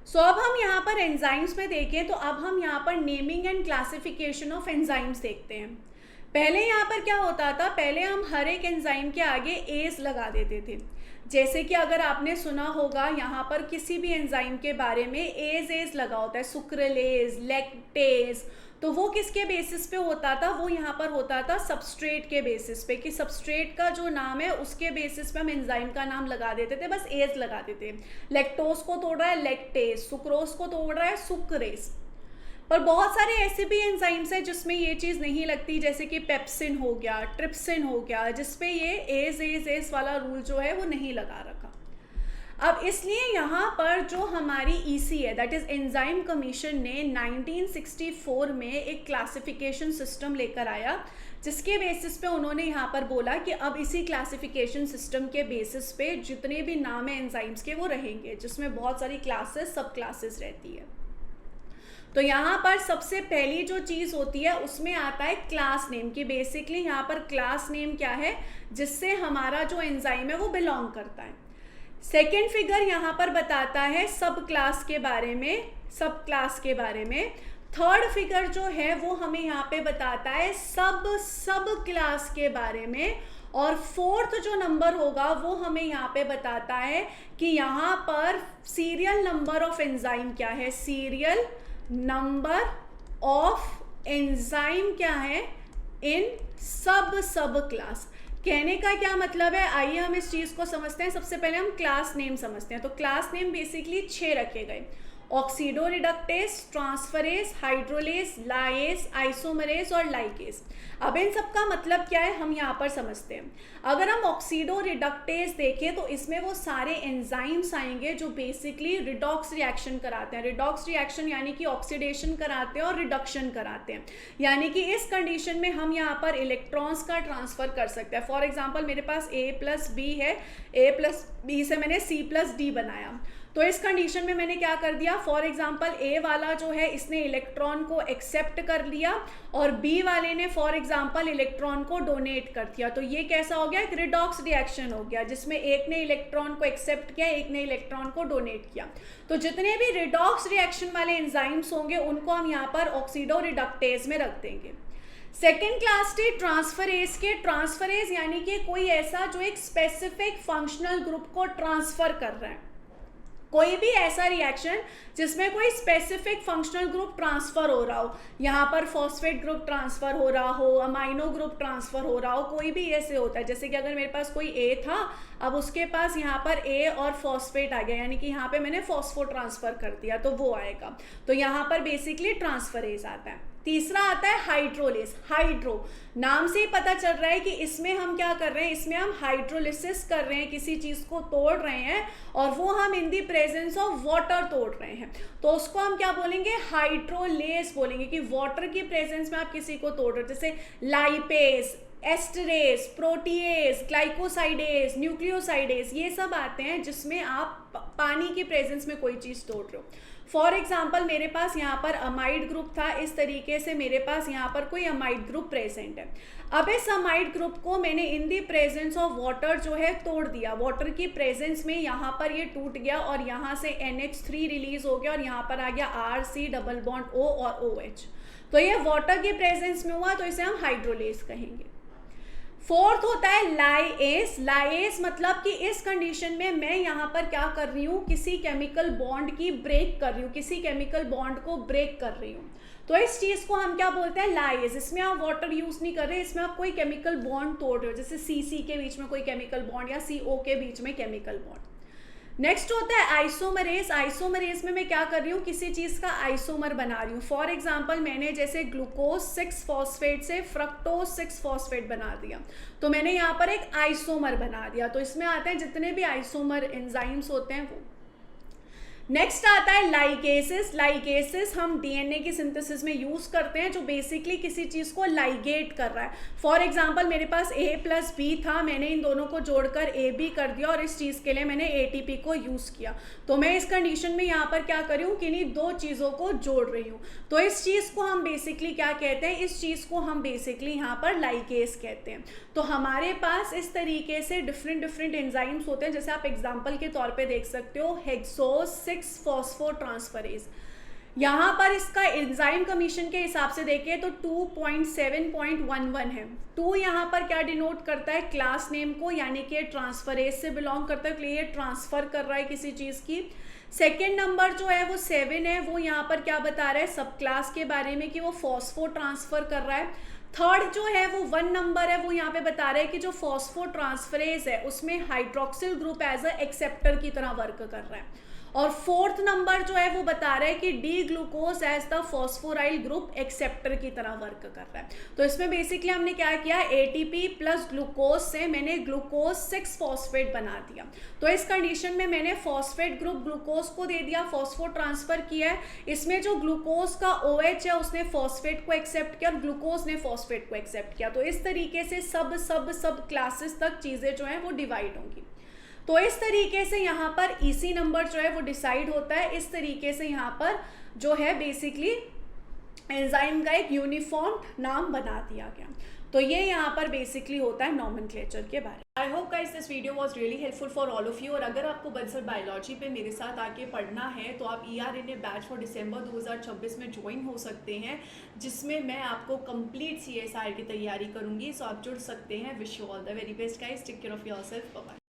सो अब हम यहाँ पर एंजाइम्स में देखें तो अब हम यहाँ पर naming and classification of enzymes देखते हैं। पहले यहाँ पर क्या होता था, पहले हम हर एक एंजाइम के आगे एज लगा देते थे। जैसे कि अगर आपने सुना होगा यहाँ पर किसी भी एंजाइम के बारे में एज लगा होता है, सुक्रेलेज, लैक्टेज, तो वो किसके बेसिस पे होता था, वो यहाँ पर होता था सबस्ट्रेट के बेसिस पे, कि सबस्ट्रेट का जो नाम है उसके बेसिस पे हम एंजाइम का नाम लगा देते थे, बस एज लगा देते। लैक्टोज को तोड़ रहा है लैक्टेज, सुक्रोज को तोड़ रहा है सुक्रेज। पर बहुत सारे ऐसे भी एंजाइम्स हैं जिसमें ये चीज़ नहीं लगती, जैसे कि पेप्सिन हो गया, ट्रिप्सिन हो गया, जिसपे ये एज वाला रूल जो है वो नहीं लगा रखा। अब इसलिए यहाँ पर जो हमारी ईसी है, दैट इज एंजाइम कमीशन ने 1964 में एक क्लासिफिकेशन सिस्टम लेकर आया, जिसके बेसिस पे उन्होंने यहाँ पर बोला कि अब इसी क्लासिफिकेशन सिस्टम के बेसिस पे जितने भी नाम है एंजाइम्स के वो रहेंगे, जिसमें बहुत सारी क्लासेस, सब क्लासेस रहती है। तो यहाँ पर सबसे पहली जो चीज़ होती है उसमें आता है क्लास नेम, कि बेसिकली यहाँ पर क्लास नेम क्या है जिससे हमारा जो एंजाइम है वो बिलोंग करता है। सेकेंड फिगर यहाँ पर बताता है सब क्लास के बारे में, सब क्लास के बारे में। थर्ड फिगर जो है वो हमें यहाँ पे बताता है सब क्लास के बारे में। और फोर्थ जो नंबर होगा वो हमें यहाँ पे बताता है कि यहाँ पर सीरियल नंबर ऑफ एंजाइम क्या है, सीरियल नंबर ऑफ एंजाइम क्या है इन सब क्लास। कहने का क्या मतलब है, आइए हम इस चीज को समझते हैं। सबसे पहले हम क्लास नेम समझते हैं। तो क्लास नेम बेसिकली 6 रखे गए, oxidoreductase, transferase, hydrolase, lyase, isomerase और लाइकेज। अब इन सब का मतलब क्या है हम यहाँ पर समझते हैं। अगर हम ऑक्सीडो रिडक्टेज देखें तो इसमें वो सारे एंजाइम्स आएंगे जो बेसिकली रिडॉक्स रिएक्शन कराते हैं। रिडॉक्स रिएक्शन यानी कि ऑक्सीडेशन कराते हैं और रिडक्शन कराते हैं, यानी कि इस कंडीशन में हम यहाँ पर इलेक्ट्रॉन्स का ट्रांसफर कर सकते हैं। फॉर एग्जाम्पल मेरे पास A+B है, A+B से मैंने C+D बनाया, तो इस कंडीशन में मैंने क्या कर दिया, फॉर एग्जाम्पल ए वाला जो है इसने इलेक्ट्रॉन को एक्सेप्ट कर लिया और बी वाले ने फॉर एग्जाम्पल इलेक्ट्रॉन को डोनेट कर दिया। तो ये कैसा हो गया, एक रिडॉक्स रिएक्शन हो गया, जिसमें एक ने इलेक्ट्रॉन को एक्सेप्ट किया, एक ने इलेक्ट्रॉन को डोनेट किया। तो जितने भी रिडॉक्स रिएक्शन वाले एंजाइम्स होंगे उनको हम यहाँ पर ऑक्सीडो रिडक्टेज में रख देंगे। सेकेंड क्लास थे ट्रांसफरेज के। ट्रांसफरेज यानी कि कोई ऐसा जो एक स्पेसिफिक फंक्शनल ग्रुप को ट्रांसफर कर रहा है, कोई भी ऐसा रिएक्शन जिसमें कोई स्पेसिफिक फंक्शनल ग्रुप ट्रांसफर हो रहा हो, यहाँ पर फॉस्फेट ग्रुप ट्रांसफर हो रहा हो, अमाइनो ग्रुप ट्रांसफर हो रहा हो, कोई भी ऐसे होता है। जैसे कि अगर मेरे पास कोई ए था, अब उसके पास यहाँ पर ए और फॉस्फेट आ गया, यानी कि यहाँ पे मैंने फॉस्फो ट्रांसफर कर दिया, तो वो आएगा। तो यहाँ पर बेसिकली ट्रांसफरेज आता है। तीसरा आता है हाइड्रोलिस। हाइड्रो नाम से ही पता चल रहा है कि इसमें हम क्या कर रहे हैं, इसमें हम हाइड्रोलिसिस कर रहे हैं, किसी चीज को तोड़ रहे हैं और वो हम इन दी प्रेजेंस ऑफ वाटर तोड़ रहे हैं, तो उसको हम क्या बोलेंगे, हाइड्रोलेस बोलेंगे, कि वाटर की प्रेजेंस में आप किसी को तोड़ रहे हो। जैसे lipase, esterase, protease, glycosidase, nucleosidase, ये सब आते हैं जिसमें आप पानी की प्रेजेंस में कोई चीज तोड़ रहे हो। फॉर एग्जाम्पल मेरे पास यहाँ पर अमाइड ग्रुप था, इस तरीके से मेरे पास यहाँ पर कोई अमाइड ग्रुप प्रेजेंट है। अब इस अमाइड ग्रुप को मैंने इन दी प्रेजेंस ऑफ वाटर जो है तोड़ दिया, वाटर की प्रेजेंस में यहाँ पर ये टूट गया और यहाँ से NH3 रिलीज हो गया और यहाँ पर आ गया RC डबल बॉन्ड O और OH। तो ये वाटर की प्रेजेंस में हुआ, तो इसे हम हाइड्रोलेस कहेंगे। फोर्थ होता है लाइएज। लाइएज मतलब कि इस कंडीशन में मैं यहाँ पर क्या कर रही हूँ, किसी केमिकल बॉन्ड की ब्रेक कर रही हूँ, किसी केमिकल बॉन्ड को ब्रेक कर रही हूँ, तो इस चीज को हम क्या बोलते हैं, लाइएज। इसमें आप वाटर यूज नहीं कर रहे, इसमें आप कोई केमिकल बॉन्ड तोड़ रहे हो, जैसे CC के बीच में कोई केमिकल बॉन्ड या CO के बीच में केमिकल बॉन्ड। नेक्स्ट होता है आइसोमरेज। आइसोमरेज में मैं क्या कर रही हूँ, किसी चीज का आइसोमर बना रही हूँ। फॉर एग्जांपल मैंने जैसे ग्लूकोज 6 फॉस्फेट से फ्रक्टोज 6 फॉस्फेट बना दिया, तो मैंने यहाँ पर एक आइसोमर बना दिया। तो इसमें आते हैं जितने भी आइसोमर एंजाइम्स होते हैं वो। नेक्स्ट आता है लाइगेसेस। लाइगेसेस हम डीएनए की सिंथेसिस में यूज करते हैं, जो बेसिकली किसी चीज को लाइगेट कर रहा है। फॉर एग्जांपल मेरे पास A+B था, मैंने इन दोनों को जोड़कर AB कर दिया और इस चीज के लिए मैंने ATP को यूज किया। तो मैं इस कंडीशन में यहाँ पर क्या कर रही हूँ, किन्हीं दो चीजों को जोड़ रही हूँ। तो इस चीज को हम बेसिकली क्या कहते हैं, इस चीज को हम बेसिकली यहाँ पर लाइगेस कहते हैं। तो हमारे पास इस तरीके से डिफरेंट एंजाइम्स होते हैं, जैसे आप एग्जाम्पल के तौर पर देख सकते हो हेक्सोज 6 6 फॉस्फोट्रांसफरेज। यहाँ पर इसका एंजाइम कमीशन के हिसाब से देखें तो 2.7.11 है। 2 यहाँ पर क्या डिनोट करता है, क्लास नेम को, यानी कि ट्रांसफरेज से बिलोंग करता है, ये ट्रांसफर कर रहा है किसी चीज़ की। सेकेंड नंबर जो है वो 7 है, वो यहाँ पर क्या बता रहा है, सब क्लास के बारे में कि वो फॉस्फो ट्रांसफर कर रहा है। थर्ड जो है वो 1 नंबर है, वो यहाँ पे बता रहा है कि जो फॉस्फो ट्रांसफरेज है उसमें hydroxyl group as a acceptor की तरह वर्क कर रहा है। और फोर्थ नंबर जो है वो बता रहा है कि D glucose as the phosphoryl group acceptor की तरह वर्क कर रहा है। तो इसमें बेसिकली हमने क्या किया, एटीपी प्लस ग्लूकोज से मैंने ग्लूकोज 6 फॉस्फेट बना दिया। तो इस कंडीशन में मैंने फॉस्फेट ग्रुप ग्लूकोज को दे दिया, फॉस्फो ट्रांसफर किया है। इसमें जो ग्लूकोज का OH है उसने फॉस्फेट को एक्सेप्ट किया और ग्लूकोज ने फॉस्फेट को एक्सेप्ट किया। तो इस तरीके से सब क्लासेस तक चीज़ें जो हैं वो डिवाइड होंगी। तो इस तरीके से यहाँ पर EC नंबर जो है वो डिसाइड होता है। इस तरीके से यहाँ पर जो है बेसिकली एंजाइम का एक यूनिफॉर्म नाम बना दिया गया। तो ये यहाँ पर बेसिकली होता है नॉमेनक्लेचर के बारे में। I hope guys this video was really helpful for all of you. और अगर आपको बंसल बायोलॉजी पे मेरे साथ आके पढ़ना है तो आप ERNA बैच फॉर दिसंबर 2026 में ज्वाइन हो सकते हैं, जिसमें मैं आपको कंप्लीट CSR की तैयारी करूंगी। सो आप जुड़ सकते हैं। Wish you all the very best guys, take care of yourself, bye bye.